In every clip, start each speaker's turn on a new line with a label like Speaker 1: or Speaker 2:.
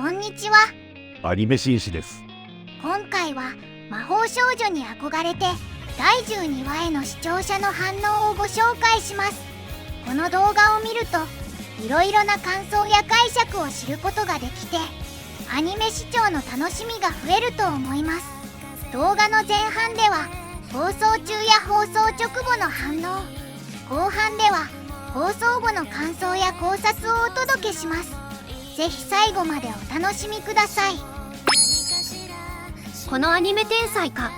Speaker 1: こんにちは。
Speaker 2: アニメ紳士です。
Speaker 1: 今回は魔法少女に憧れて第12話への視聴者の反応をご紹介します。この動画を見るといろいろな感想や解釈を知ることができて、アニメ視聴の楽しみが増えると思います。動画の前半では放送中や放送直後の反応、後半では放送後の感想や考察をお届けします。ぜひ最後までお楽しみください。
Speaker 3: このアニメ天才か。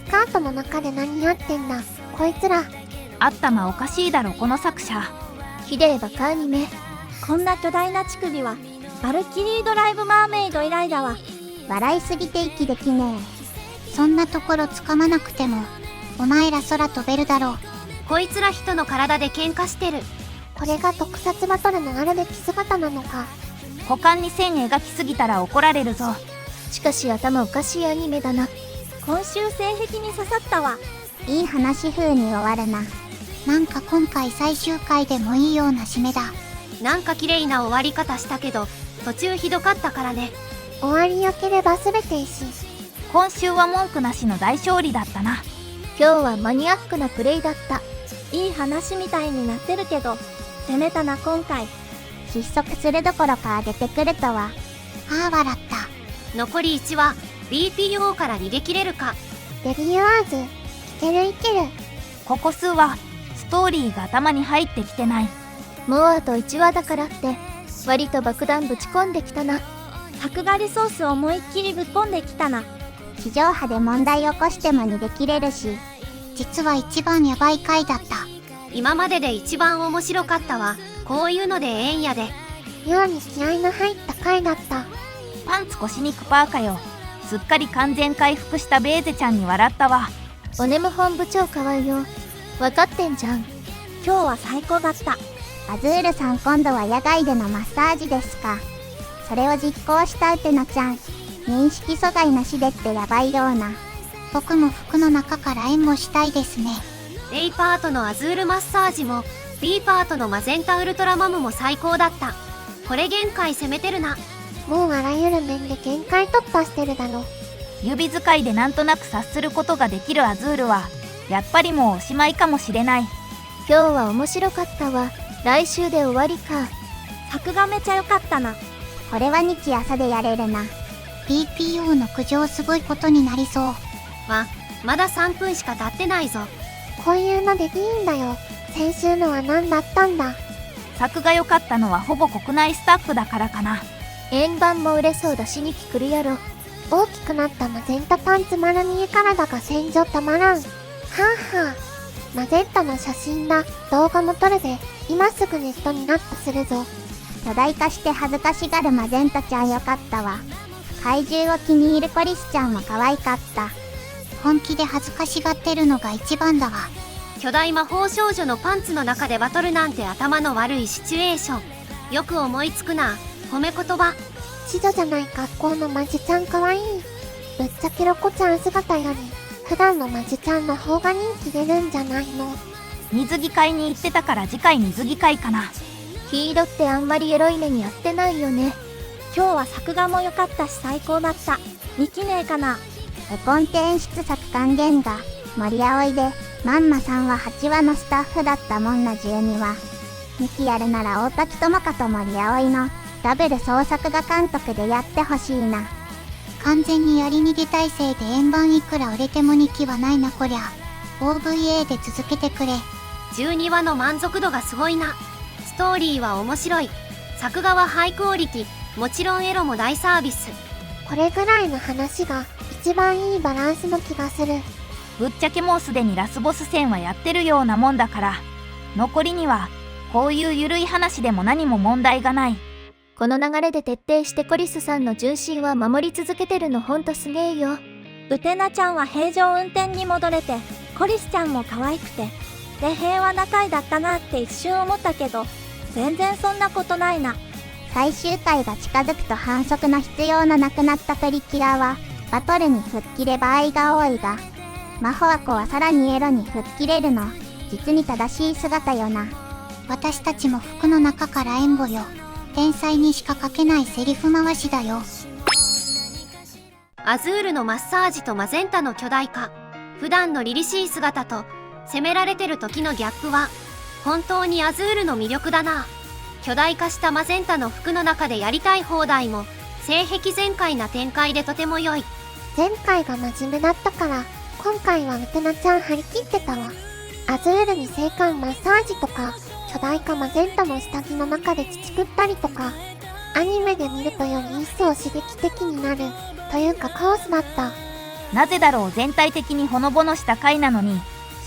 Speaker 4: スカートの中で何やってんだこいつら。
Speaker 5: 頭おかしいだろこの作者。
Speaker 4: ひでえバカアニメ。
Speaker 6: こんな巨大な乳首はバルキリードライブマーメイド以来だわ。
Speaker 1: 笑いすぎて息できねえ。そんなところ掴まなくてもお前ら空飛べるだろう。
Speaker 3: こいつら人の体で喧嘩してる。
Speaker 4: これが特撮バトルのあるべき姿なのか。
Speaker 5: 股間に線描きすぎたら怒られるぞ。
Speaker 4: しかし頭おかしいアニメだな。
Speaker 6: 今週性癖に刺さったわ。
Speaker 1: いい話風に終わるな。なんか今回最終回でもいいような締めだ。
Speaker 3: なんか綺麗な終わり方したけど途中ひどかったからね。
Speaker 4: 終わりよければ全ていいし。
Speaker 5: 今週は文句なしの大勝利だったな。
Speaker 4: 今日はマニアックなプレイだった。
Speaker 6: いい話みたいになってるけど攻めたな今回。
Speaker 1: 失速するどころか上げてくるとは。ああ笑った。
Speaker 3: 残り1話 BPO から逃げ切れるか。
Speaker 4: デビューアーズいけるいける。
Speaker 5: ここ数話ストーリーが頭に入ってきてない。
Speaker 4: もうあと1話だからって割と爆弾ぶち込んできたな。
Speaker 6: 角刈りソースを思いっきりぶっ込んできたな。
Speaker 1: 地上波で問題起こしても逃げ切れるし、実は一番ヤバい回だった。
Speaker 3: 今までで一番面白かったわ。こういうのでええんやで。
Speaker 4: 妙に気合の入った回だった。
Speaker 5: パンツ腰肉パーかよ。すっかり完全回復したベーゼちゃんに笑ったわ。
Speaker 4: おねむ本部長かわいよ。分かってんじゃん。
Speaker 6: 今日は最高だった。
Speaker 1: アズールさん今度は野外でのマッサージですか。それを実行したうてのちゃん、認識阻害なしでってヤバいような。僕も服の中から援護したいですね。
Speaker 3: A パートのアズールマッサージも B パートのマゼンタウルトラマムも最高だった。これ限界攻めてるな。
Speaker 4: もうあらゆる面で限界突破してるだろ。
Speaker 5: 指使いでなんとなく察することができるアズールはやっぱりもうおしまいかもしれない。
Speaker 4: 今日は面白かったわ。来週で終わりか。
Speaker 6: 作がめちゃ良かったな。
Speaker 1: これは日朝でやれるな。 BPO の苦情すごいことになりそう。
Speaker 3: まだ3分しか経ってないぞ。
Speaker 4: こういうのでいいんだよ。先週のは何だったんだ。
Speaker 5: 作が良かったのはほぼ国内スタッフだからかな。
Speaker 4: 円盤も売れそうだし2期来るやろ。大きくなったマゼンタパンツ丸見え体が戦場たまらん。はあはあ。マゼンタの写真だ。動画も撮るで。今すぐネットにアップするぞ。
Speaker 1: 巨大化して恥ずかしがるマゼンタちゃんよかったわ。怪獣を気に入るコリスちゃんも可愛かった。本気で恥ずかしがってるのが一番だわ。
Speaker 3: 巨大魔法少女のパンツの中でバトルなんて頭の悪いシチュエーション。よく思いつくな。褒め言葉。
Speaker 4: シドじゃない格好のマジちゃんかわいい。ぶっちゃけロコちゃん姿より普段のマジちゃんの方が人気出るんじゃないの。
Speaker 5: 水着会に行ってたから次回水着会かな。
Speaker 4: ヒーローってあんまりエロい目にやってないよね。
Speaker 6: 今日は作画も良かったし最高だった。2期ねえかな。
Speaker 1: 絵コンテ演出作還元が森葵で、まんまさんは8話のスタッフだったもんな12話。2期やるなら大滝友香と森葵のダブル総作画監督でやってほしいな。完全にやり逃げ体制で円盤いくら売れても2期はないなこりゃ。 OVA で続けてくれ。
Speaker 3: 12話の満足度がすごいな。ストーリーは面白い。作画はハイクオリティ。もちろんエロも大サービス。
Speaker 4: これぐらいの話が一番いいバランスの気がする。
Speaker 5: ぶっちゃけもうすでにラスボス戦はやってるようなもんだから、残りにはこういうゆるい話でも何も問題がない。
Speaker 4: この流れで徹底してコリスさんの純真は守り続けてるのほんとすげえよ。
Speaker 6: ウテナちゃんは平常運転に戻れて、コリスちゃんも可愛くて、で平和な回だったなって一瞬思ったけど、全然そんなことないな。
Speaker 1: 最終回が近づくと反則の必要のなくなったプリキュアはバトルに吹っ切れ場合が多いが、マホアコはさらにエロに吹っ切れるの実に正しい姿よな。私たちも服の中から援護よ。天才にしか書けないセリフ回しだよ。
Speaker 3: アズールのマッサージとマゼンタの巨大化、普段の凛々しい姿と責められてる時のギャップは本当にアズールの魅力だな。巨大化したマゼンタの服の中でやりたい放題も性癖全開な展開でとても良い。
Speaker 4: 前回が真面目だったから今回はウテナちゃん張り切ってたわ。アズールに性感マッサージとか巨大化マゼンタの下着の中で乳食ったりとか、アニメで見るとより一層刺激的になるというかカオスだった。
Speaker 5: なぜだろう。全体的にほのぼのした回なのに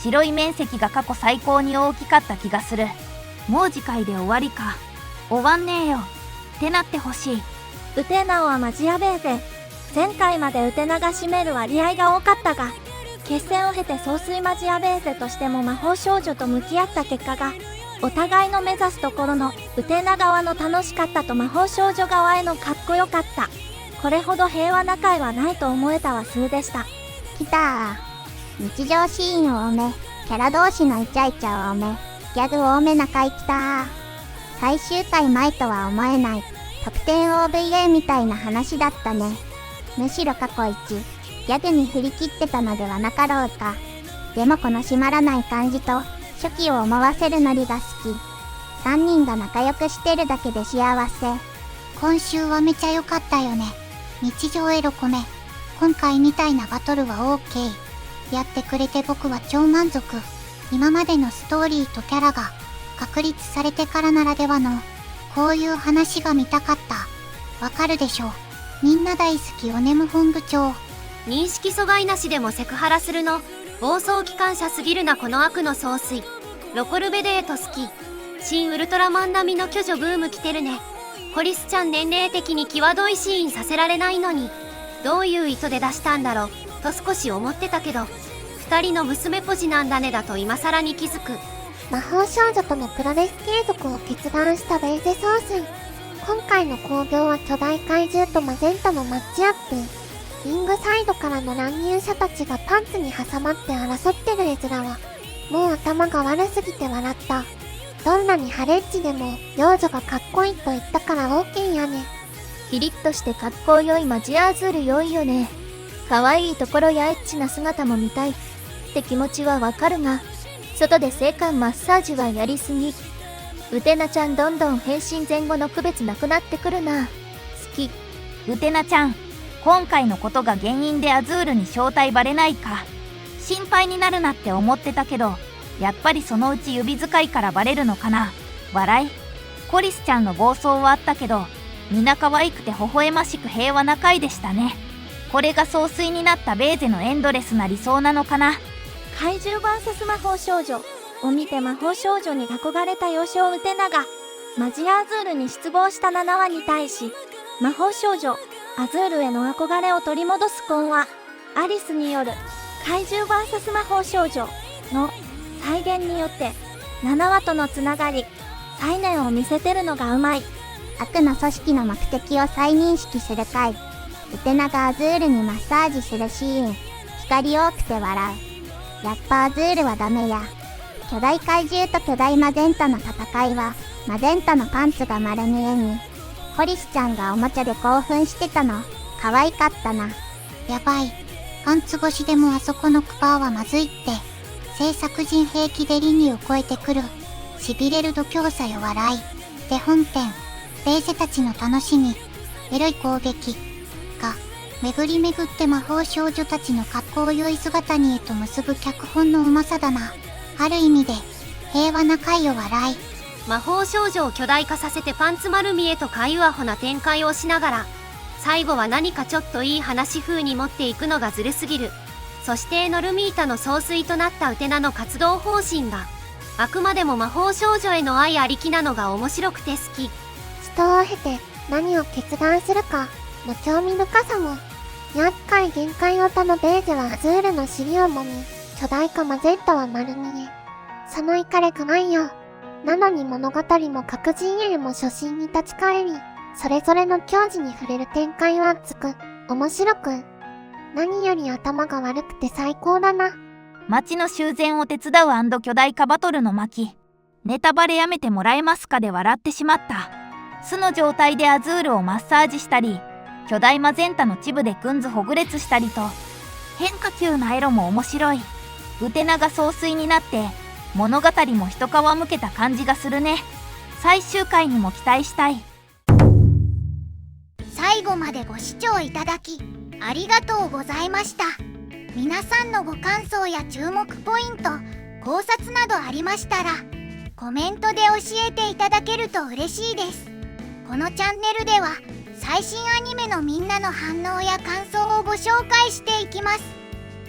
Speaker 5: 白い面積が過去最高に大きかった気がする。もう次回で終わりか。終わんねえよってなってほしい。
Speaker 6: ウテナはマジアベーゼ。前回までウテナが占める割合が多かったが、決戦を経て総帥マジアベーゼとしても魔法少女と向き合った結果が、お互いの目指すところのウテナ側の楽しかったと魔法少女側へのかっこよかった。これほど平和な回はないと思えたは数でした。
Speaker 1: 来た。日常シーン多め、キャラ同士のイチャイチャ多め、ギャグ多めな回来た。最終回前とは思えない特典 OVA みたいな話だったね。むしろ過去一ギャグに振り切ってたのではなかろうか。でもこの締まらない感じと初期を思わせるノリが好き。3人が仲良くしてるだけで幸せ。今週はめちゃ良かったよね。日常エロコメ。今回みたいなバトルは OK。やってくれて僕は超満足。今までのストーリーとキャラが確立されてからならではのこういう話が見たかった。わかるでしょ。みんな大好きオネム本部長。
Speaker 3: 認識阻害なしでもセクハラするの。暴走機関車すぎるなこの悪の総帥。ロコルベデート好き。新ウルトラマン並みの巨女ブーム来てるね。コリスちゃん年齢的に際どいシーンさせられないのにどういう意図で出したんだろうと少し思ってたけど、2人の娘ポジなんだねだと今更に気づく。
Speaker 4: 魔法少女とのプロレス継続を決断したベーゼ総帥。今回の興行は巨大怪獣とマゼンタのマッチアップ。リングサイドからの乱入者たちがパンツに挟まって争ってる絵面はもう頭が悪すぎて笑った。どんなにハレッチでも幼女がかっこいいと言ったから OK やね。
Speaker 7: キリッとしてかっこよいマジアーズール良いよね。可愛いところやエッチな姿も見たいって気持ちはわかるが、外で性感マッサージはやりすぎ。ウテナちゃんどんどん変身前後の区別なくなってくるな。好き。
Speaker 5: ウテナちゃん、今回のことが原因でアズールに正体バレないか心配になるなって思ってたけど、やっぱりそのうち指使いからバレるのかな。笑い。コリスちゃんの暴走はあったけど、皆可愛くて微笑ましく平和な回でしたね。これが総帥になったベーゼのエンドレスな理想なのかな。
Speaker 6: 怪獣 VS 魔法少女を見て魔法少女に憧れた幼少ウテナがマジアーズールに失望した7話に対し、魔法少女アズールへの憧れを取り戻す今はアリスによる怪獣 VS 魔法少女の再現によって7話とのつながり、再燃を見せてるのがうまい。
Speaker 1: 悪の組織の目的を再認識する回。ウテナがアズールにマッサージするシーン。光多くて笑う。やっぱアズールはダメや。巨大怪獣と巨大マゼンタの戦いはマゼンタのパンツが丸見えに。コリスちゃんがおもちゃで興奮してたの可愛かったな。やばい。パンツ越しでもあそこのクパーはまずいって。制作陣平気で倫理を超えてくる。痺れる度胸さよ笑い。で本編。ベーゼたちの楽しみ。エロい攻撃。が、巡り巡って魔法少女たちの格好良い姿にへと結ぶ脚本のうまさだな。ある意味で、平和な回を笑い。
Speaker 3: 魔法少女を巨大化させてパンツ丸見えとかいうアホな展開をしながら、最後は何かちょっといい話風に持っていくのがずるすぎる。そしてノルミータの総帥となったウテナの活動方針が、あくまでも魔法少女への愛ありきなのが面白くて好き。
Speaker 4: 死闘を経て何を決断するかの興味深さも。厄介限界オタのベーゼはアズールの尻をもみ、巨大化マゼンタは丸見え。そのイカれくないよ。なのに物語も各陣営も初心に立ち返り、それぞれの矜持に触れる展開は熱く、面白く。何より頭が悪くて最高だな。
Speaker 5: 街の修繕を手伝う&巨大化バトルの巻。ネタバレやめてもらえますかで笑ってしまった。素の状態でアズールをマッサージしたり、巨大マゼンタのチブでくんずほぐれつしたりと、変化球なエロも面白い。ウテナが総帥になって物語も一皮むけた感じがするね。最終回にも期待したい。
Speaker 1: 最後までご視聴いただきありがとうございました。皆さんのご感想や注目ポイント、考察などありましたらコメントで教えていただけると嬉しいです。このチャンネルでは最新アニメのみんなの反応や感想をご紹介していきます。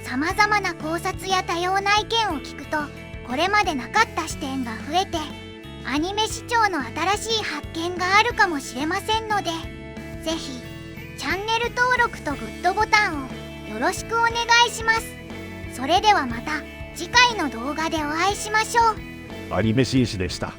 Speaker 1: 様々な考察や多様な意見を聞くとこれまでなかった視点が増えてアニメ視聴の新しい発見があるかもしれませんので、ぜひチャンネル登録とグッドボタンをよろしくお願いします。それではまた次回の動画でお会いしましょう。
Speaker 2: アニメ紳士でした。